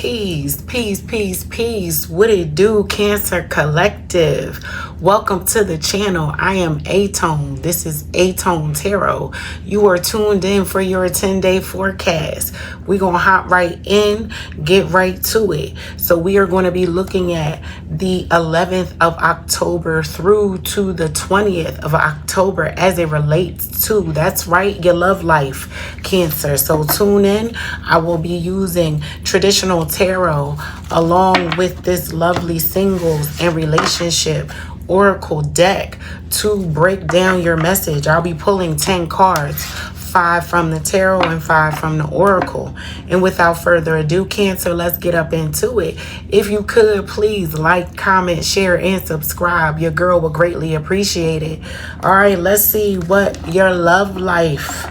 Peace, peace, peace, peace. What it do, Cancer Collective? Welcome to the channel. I am aTone. This is aTone Taro. You are tuned in for your 10-day forecast. We're going to hop right in, get right to it. So we are going to be looking at the 11th of October through to the 20th of October as it relates to, that's right, your love life, Cancer. So tune in. I will be using traditional tarot along with this lovely singles and relationship oracle deck to break down your message. I'll be pulling 10 cards, 5 from the tarot and 5 from the oracle. And without further ado, Cancer, let's get up into it. If you could, please like, comment, share, and subscribe. Your girl would greatly appreciate it. All right, let's see what your love life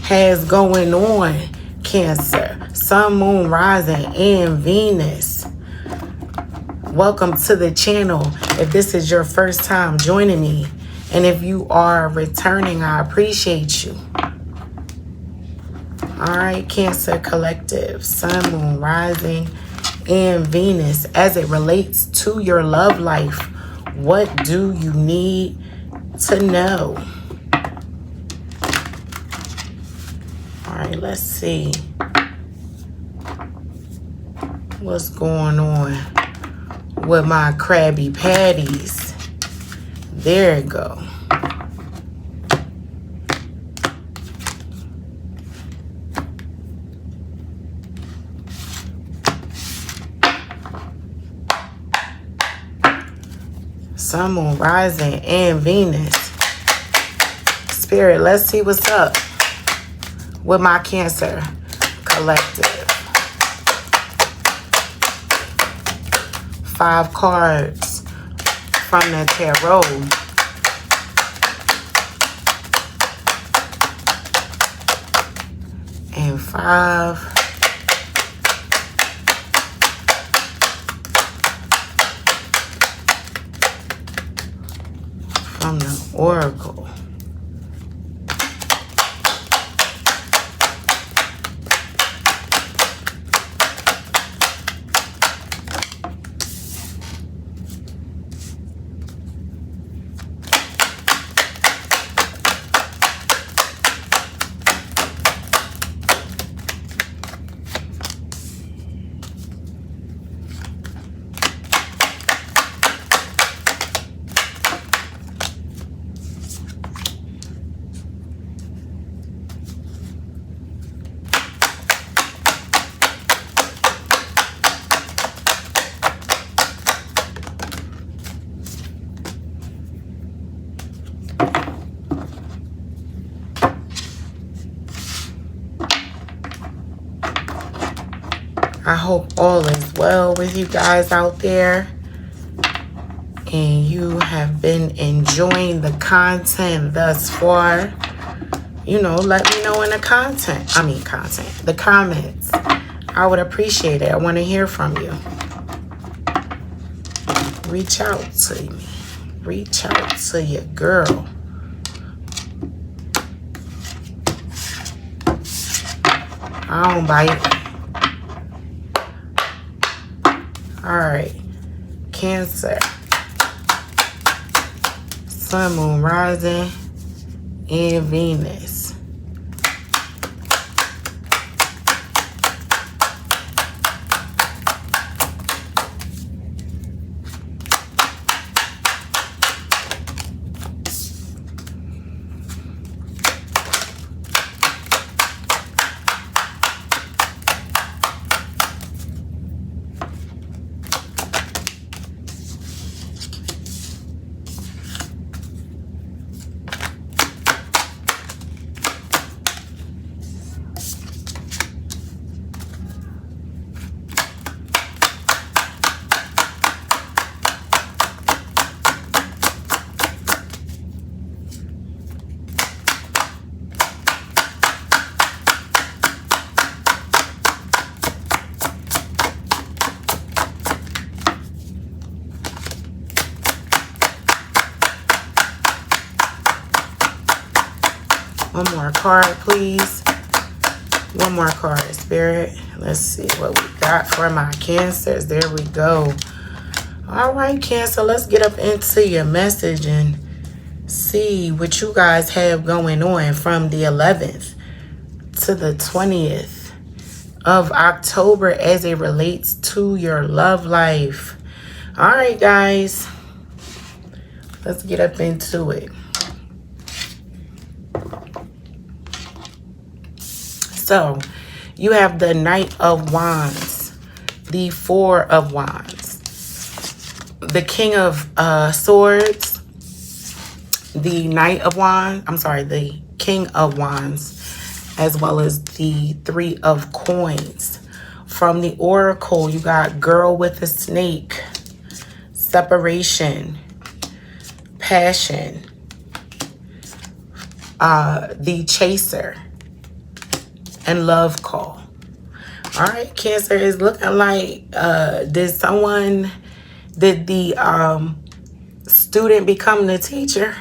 has going on, Cancer. Sun, Moon, Rising, and Venus. Welcome to the channel. If this is your first time joining me, and if you are returning, I appreciate you. All right, Cancer Collective, Sun, Moon, Rising, and Venus. As it relates to your love life, what do you need to know? All right, let's see what's going on with my Krabby Patties. There you go. Sun, Moon, Rising, and Venus. Spirit, let's see what's up with my Cancer Collective. 5 cards from the tarot. And 5 from the oracle. I hope all is well with you guys out there and you have been enjoying the content thus far. You know, let me know in the the comments. I would appreciate it. I want to hear from you. Reach out to me. Reach out to your girl. I don't bite. All right, Cancer, Sun, Moon, Rising, and Venus. One more card, please. One more card, Spirit. Let's see what we got for my Cancers. There we go. All right, Cancer, let's get up into your message and see what you guys have going on from the 11th to the 20th of October as it relates to your love life. All right, guys, let's get up into it. So, you have the Knight of Wands, the Four of Wands, the King of Swords, the Knight of Wands, the King of Wands, as well as the Three of Coins. From the Oracle, you got Girl with a Snake, Separation, Passion, the Chaser, and Love Call. All right, Cancer, is looking like did the student become the teacher?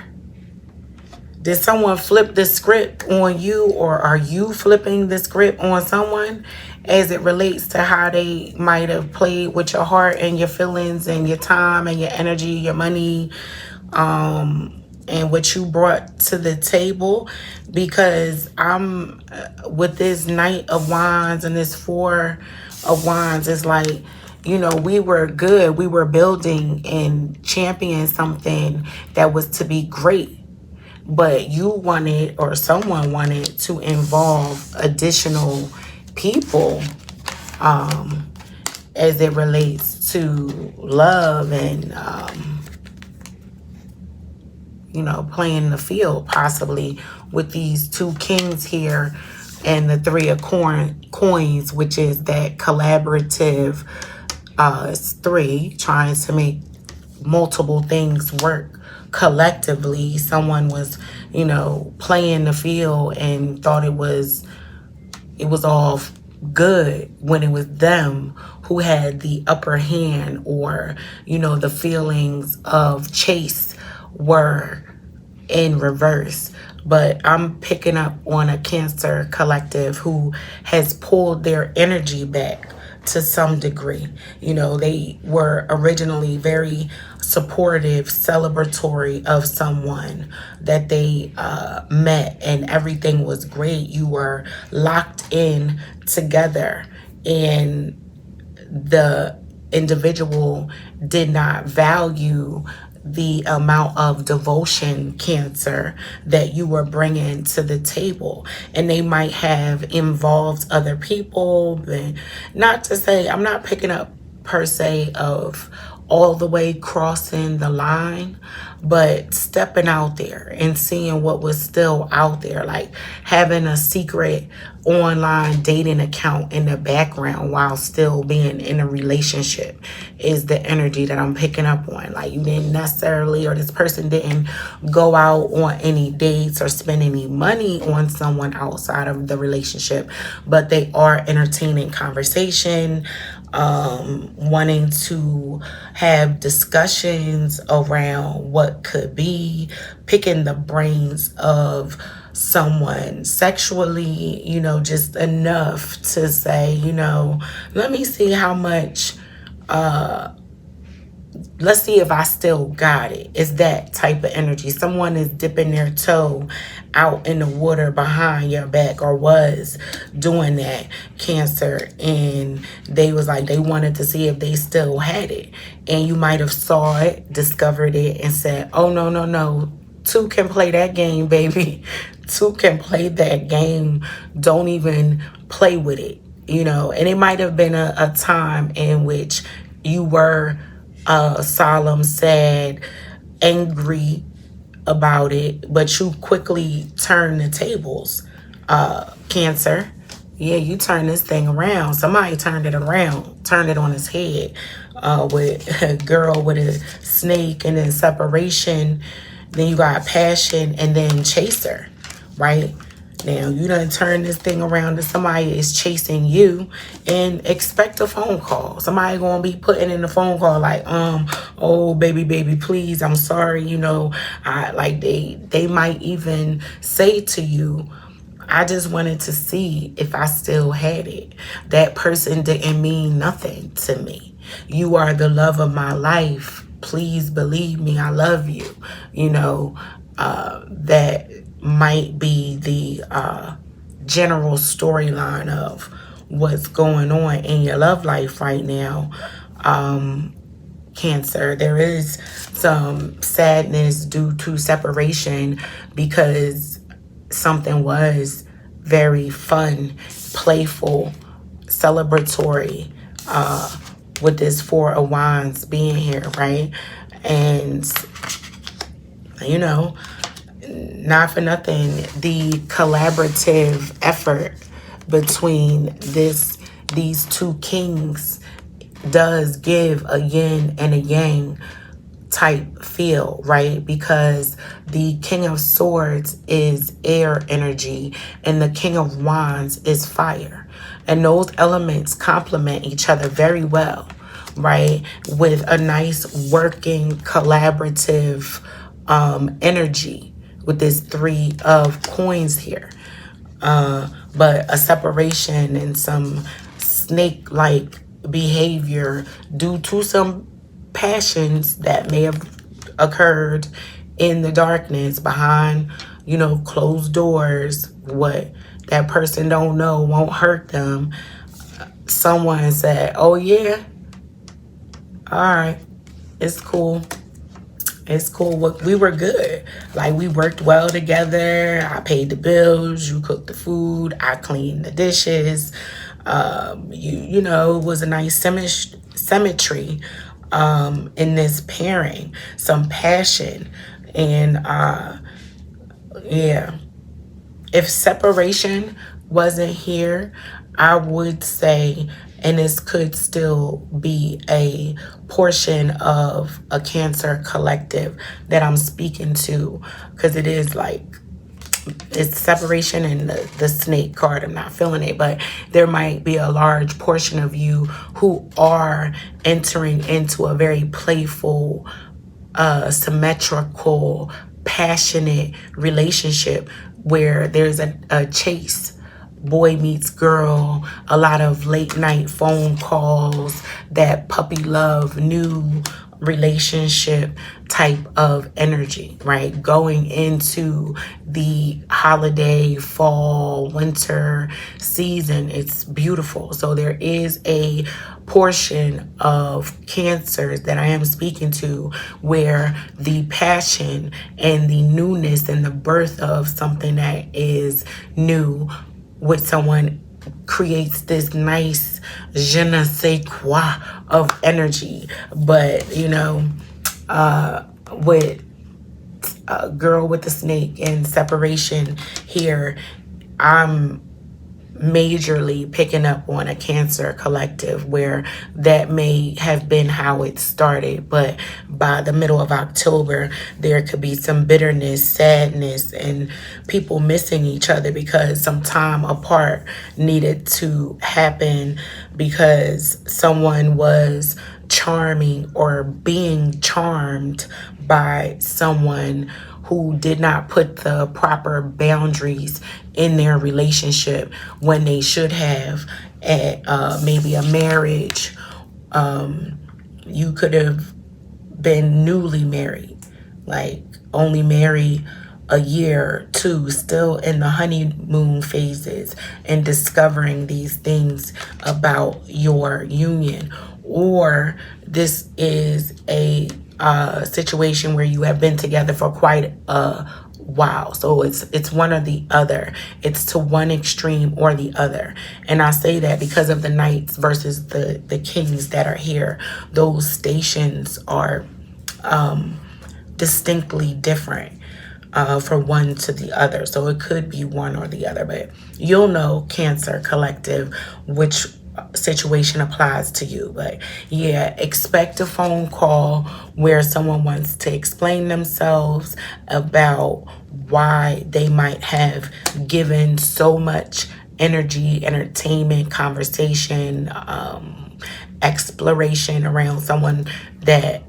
Did someone flip the script on you, or are you flipping the script on someone as it relates to how they might have played with your heart and your feelings and your time and your energy, your money, and what you brought to the table? Because I'm with this Knight of Wands and this Four of Wands, it's like, you know, we were good. We were building and championing something that was to be great. But you wanted, or someone wanted, to involve additional people as it relates to love and, you know, playing the field, possibly with these two kings here and the Three of Coins, which is that collaborative, it's three, trying to make multiple things work collectively. Someone was, you know, playing the field and thought it was all good when it was them who had the upper hand, or, you know, the feelings of chase were in reverse. But I'm picking up on a Cancer collective who has pulled their energy back to some degree. You know, they were originally very supportive, celebratory of someone that they met, and everything was great. You were locked in together, and the individual did not value the amount of devotion, Cancer, that you were bringing to the table. And they might have involved other people. And not to say, I'm not picking up per se of all the way crossing the line, but stepping out there and seeing what was still out there, like having a secret online dating account in the background while still being in a relationship is the energy that I'm picking up on. Like, you didn't necessarily, or this person didn't go out on any dates or spend any money on someone outside of the relationship, but they are entertaining conversation, wanting to have discussions around what could be, picking the brains of someone sexually, you know, just enough to say, you know, let me see how much, let's see if I still got it. It's that type of energy. Someone is dipping their toe out in the water behind your back, or was doing that, Cancer, and they was like, they wanted to see if they still had it. And you might have saw it, discovered it, and said, oh, no. Two can play that game, baby. Two can play that game. Don't even play with it, you know. And it might have been a time in which you were solemn, sad, angry about it, but you quickly turn the tables, Cancer. Yeah, you turn this thing around. Somebody turned it around, turned it on its head, with a Girl with a Snake, and then Separation. Then you got Passion, and then Chaser, right? Now, you done turn this thing around and somebody is chasing you, and expect a phone call. Somebody gonna be putting in the phone call like, oh, baby, please, I'm sorry, you know, they might even say to you, I just wanted to see if I still had it. That person didn't mean nothing to me. You are the love of my life. Please believe me, I love you. You know, that might be the general storyline of what's going on in your love life right now. Cancer, there is some sadness due to separation because something was very fun, playful, celebratory, with this Four of Wands being here, right? And, you know, not for nothing, the collaborative effort between these two kings does give a yin and a yang type feel, right? Because the King of Swords is air energy and the King of Wands is fire. And those elements complement each other very well, right? With a nice working collaborative energy with this Three of Coins here. But a separation and some snake-like behavior due to some passions that may have occurred in the darkness behind, you know, closed doors. What that person don't know won't hurt them. Someone said, oh yeah, all right, it's cool. It's cool. We were good. Like, we worked well together. I paid the bills. You cooked the food. I cleaned the dishes. You know, it was a nice symmetry in this pairing. Some passion. And, yeah. If separation wasn't here, I would say, and this could still be a portion of a Cancer collective that I'm speaking to, because it is like, it's separation and the snake card. I'm not feeling it, but there might be a large portion of you who are entering into a very playful, symmetrical, passionate relationship where there's a chase. Boy meets girl, a lot of late night phone calls, that puppy love, new relationship type of energy, right? Going into the holiday, fall, winter season, it's beautiful. So there is a portion of Cancers that I am speaking to where the passion and the newness and the birth of something that is new with someone creates this nice je ne sais quoi of energy. But, you know, with a girl with the snake and separation here, I'm majorly picking up on a Cancer collective where that may have been how it started, but by the middle of October there could be some bitterness, sadness, and people missing each other because some time apart needed to happen because someone was charming or being charmed by someone who did not put the proper boundaries in their relationship when they should have at maybe a marriage. You could have been newly married, like only married a year or two, still in the honeymoon phases and discovering these things about your union. Or this is a situation where you have been together for quite a while. So it's one or the other. It's to one extreme or the other. And I say that because of the knights versus the kings that are here. Those stations are distinctly different from one to the other. So it could be one or the other, but you'll know, Cancer collective, which situation applies to you. But yeah, expect a phone call where someone wants to explain themselves about why they might have given so much energy, entertainment, conversation, exploration around someone that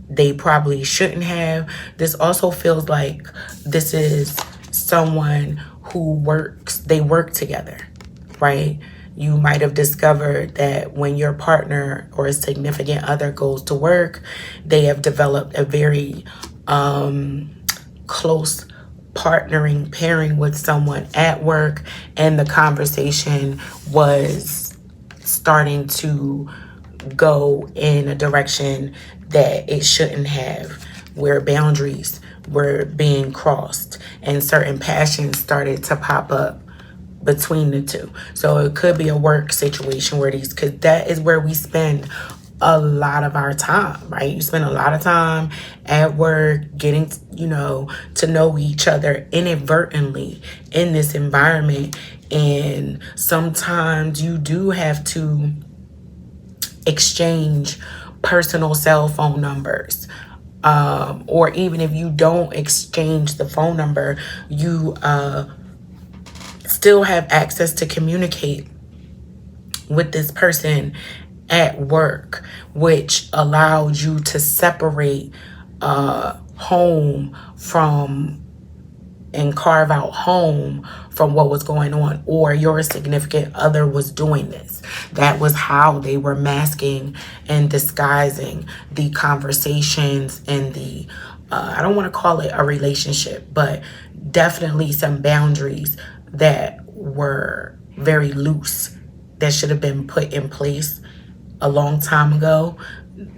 they probably shouldn't have. This also feels like this is someone who works they work together, right? You might have discovered that when your partner or a significant other goes to work, they have developed a very close pairing with someone at work, and the conversation was starting to go in a direction that it shouldn't have, where boundaries were being crossed and certain passions started to pop up between the two. So it could be a work situation where because that is where we spend a lot of our time, right? You spend a lot of time at work getting, to know each other inadvertently in this environment. And sometimes you do have to exchange personal cell phone numbers. Or even if you don't exchange the phone number, you still have access to communicate with this person at work, which allows you to separate home from and carve out home from what was going on, or your significant other was doing this. That was how they were masking and disguising the conversations and the I don't want to call it a relationship, but definitely some boundaries that were very loose that should have been put in place a long time ago.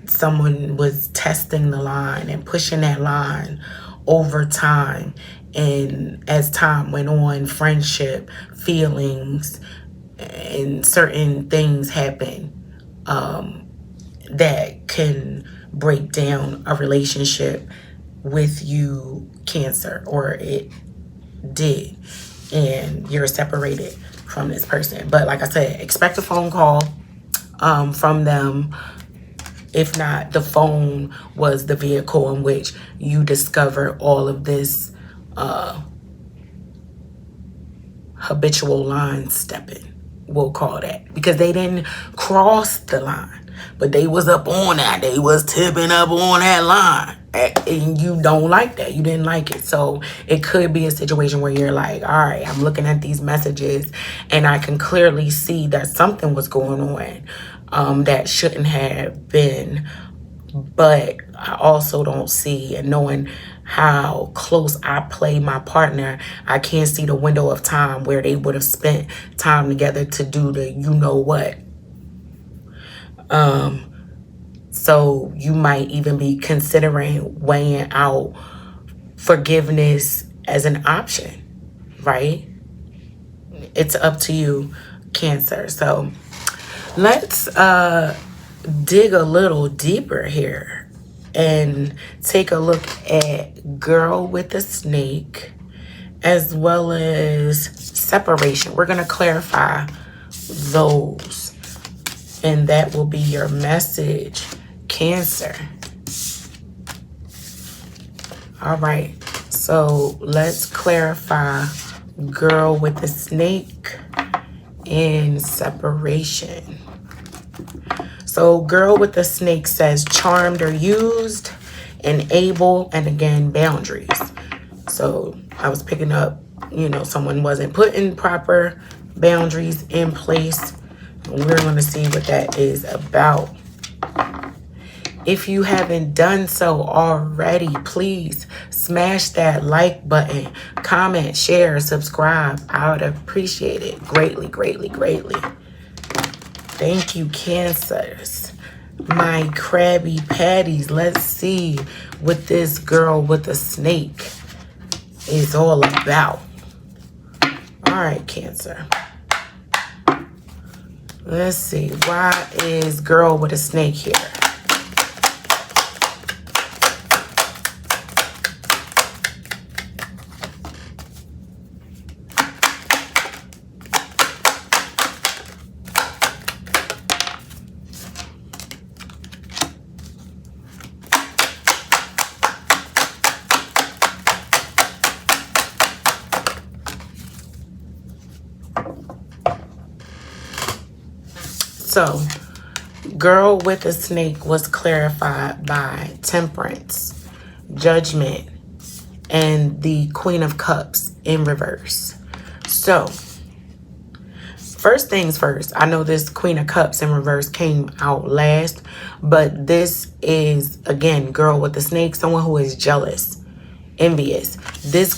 Someone was testing the line and pushing that line over time. And as time went on, friendship, feelings, and certain things happen that can break down a relationship with you, Cancer, or it did, and you're separated from this person. But like I said, expect a phone call from them. If not, the phone was the vehicle in which you discover all of this habitual line stepping, we'll call that, because they didn't cross the line, but they was up on that. They was tipping up on that line, and you don't like that. You didn't like it. So it could be a situation where you're like, all right, I'm looking at these messages and I can clearly see that something was going on that shouldn't have been, but I also don't see, and knowing how close I play my partner, I can't see the window of time where they would have spent time together to do the what. So you might even be considering weighing out forgiveness as an option, right? It's up to you, Cancer. So let's dig a little deeper here and take a look at Girl with the Snake, as well as separation. We're going to clarify those, and that will be your message, Cancer. All right, so let's clarify Girl with the Snake and separation. So Girl with the Snake says charmed or used, and able, and again, boundaries. So I was picking up, someone wasn't putting proper boundaries in place. And we're going to see what that is about. If you haven't done so already, please smash that like button, comment, share, subscribe. I would appreciate it greatly, greatly, greatly. Thank you, Cancers. My Krabby Patties. Let's see what this Girl with the Snake is all about. All right, Cancer. Let's see. Why is Girl with a Snake here? So, Girl with a Snake was clarified by Temperance, Judgment, and the Queen of Cups in reverse. So, first things first, I know this Queen of Cups in reverse came out last, but this is, again, girl with the snake, someone who is jealous, envious. This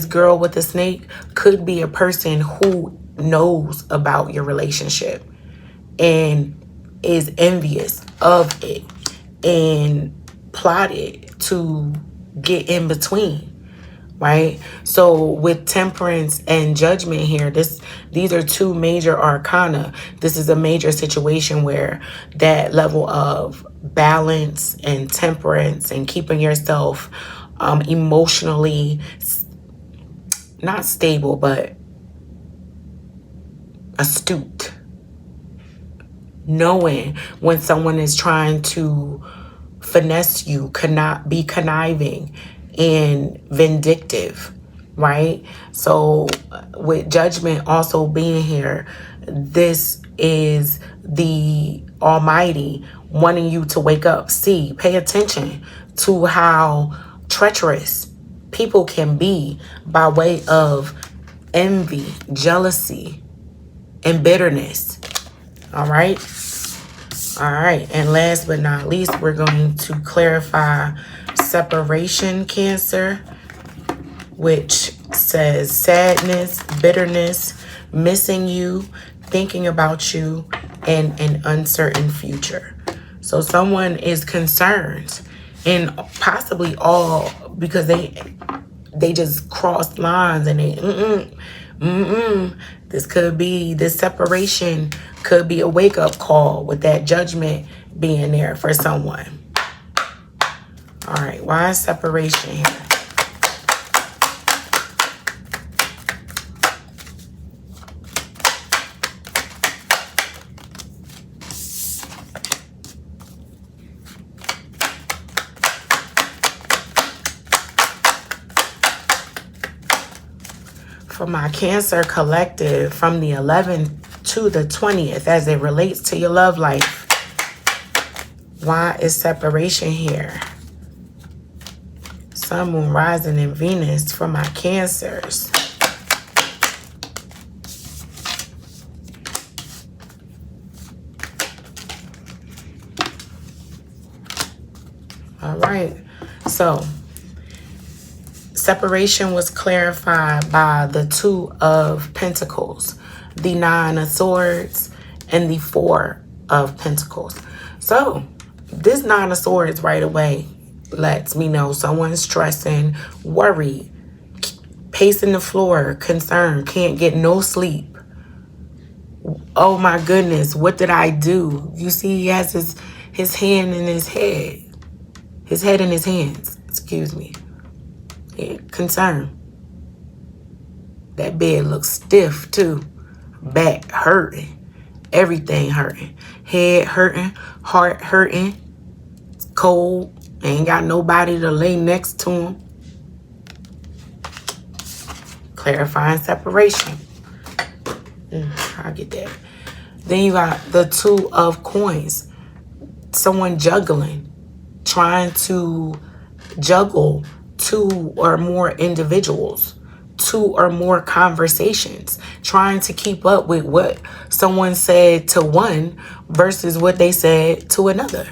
girl with the snake could be a person who knows about your relationship and is envious of it and plotted to get in between. Right? So with Temperance and Judgment here, these are two major arcana. This is a major situation where that level of balance and temperance and keeping yourself emotionally not stable, but astute. Knowing when someone is trying to finesse you, cannot be conniving and vindictive, right? So with Judgment also being here, this is the Almighty wanting you to wake up, see, pay attention to how treacherous people can be by way of envy, jealousy, and bitterness. All right. All right. And last but not least, we're going to clarify separation, Cancer, which says sadness, bitterness, missing you, thinking about you, and an uncertain future. So someone is concerned, and possibly all because they just crossed lines and they this separation could be a wake-up call with that Judgment being there for someone. All right, why is separation here? For my Cancer collective, from the 11th to the 20th, as it relates to your love life, why is separation here? Sun, Moon, Rising, and Venus for my Cancers. All right. So, separation was clarified by the Two of Pentacles, the Nine of Swords, and the Four of Pentacles. So, this Nine of Swords right away lets me know someone's stressing, worried, pacing the floor, concerned, can't get no sleep. Oh my goodness, what did I do? You see, he has his hand in his head. His head in his hands, excuse me. Yeah, concern. That bed looks stiff too. Back hurting. Everything hurting. Head hurting. Heart hurting. It's cold. Ain't got nobody to lay next to him. Clarifying separation. I'll get that. Then you got the Two of Coins. Someone juggling. Trying to juggle two or more individuals, two or more conversations, trying to keep up with what someone said to one versus what they said to another.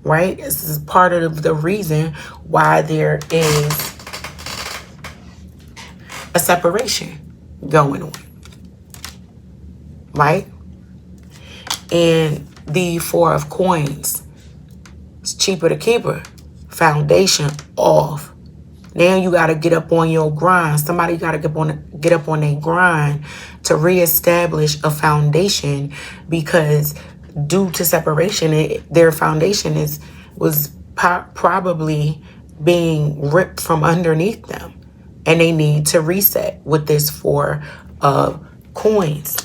Right? This is part of the reason why there is a separation going on. Right? And the Four of Coins. It's cheaper to keep her. Foundation off. Now you got to get up on your grind. Somebody got to get up on their grind to reestablish a foundation, because due to separation, their foundation was probably being ripped from underneath them, and they need to reset with this Four of Coins.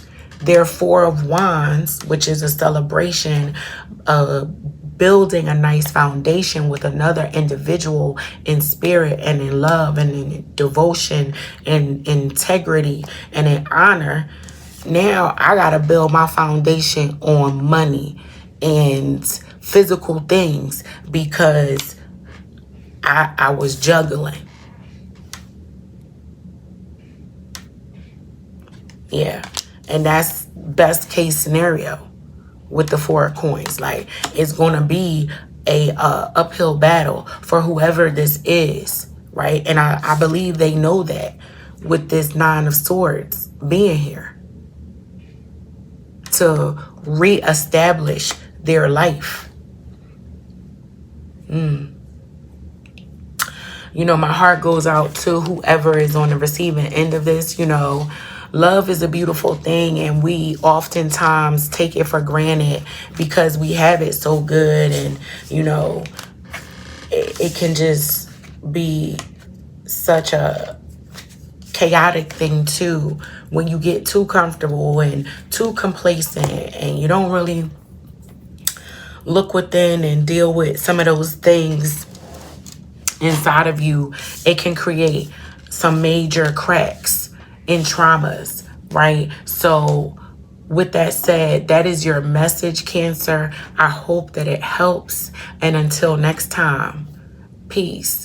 Their Four of Wands, which is a celebration of building a nice foundation with another individual in spirit and in love and in devotion and integrity and in honor. Now I gotta build my foundation on money and physical things because I was juggling. Yeah. And that's best case scenario with the Four of Coins. Like, it's going to be a uphill battle for whoever this is, right? And I believe they know that with this Nine of Swords being here to reestablish their life. You know, my heart goes out to whoever is on the receiving end of this. You know, love is a beautiful thing, and we oftentimes take it for granted because we have it so good. And, you know, it can just be such a chaotic thing too when you get too comfortable and too complacent and you don't really look within and deal with some of those things inside of you. It can create some major cracks and traumas, right? So with that said, that is your message, Cancer. I hope that it helps. And until next time, peace.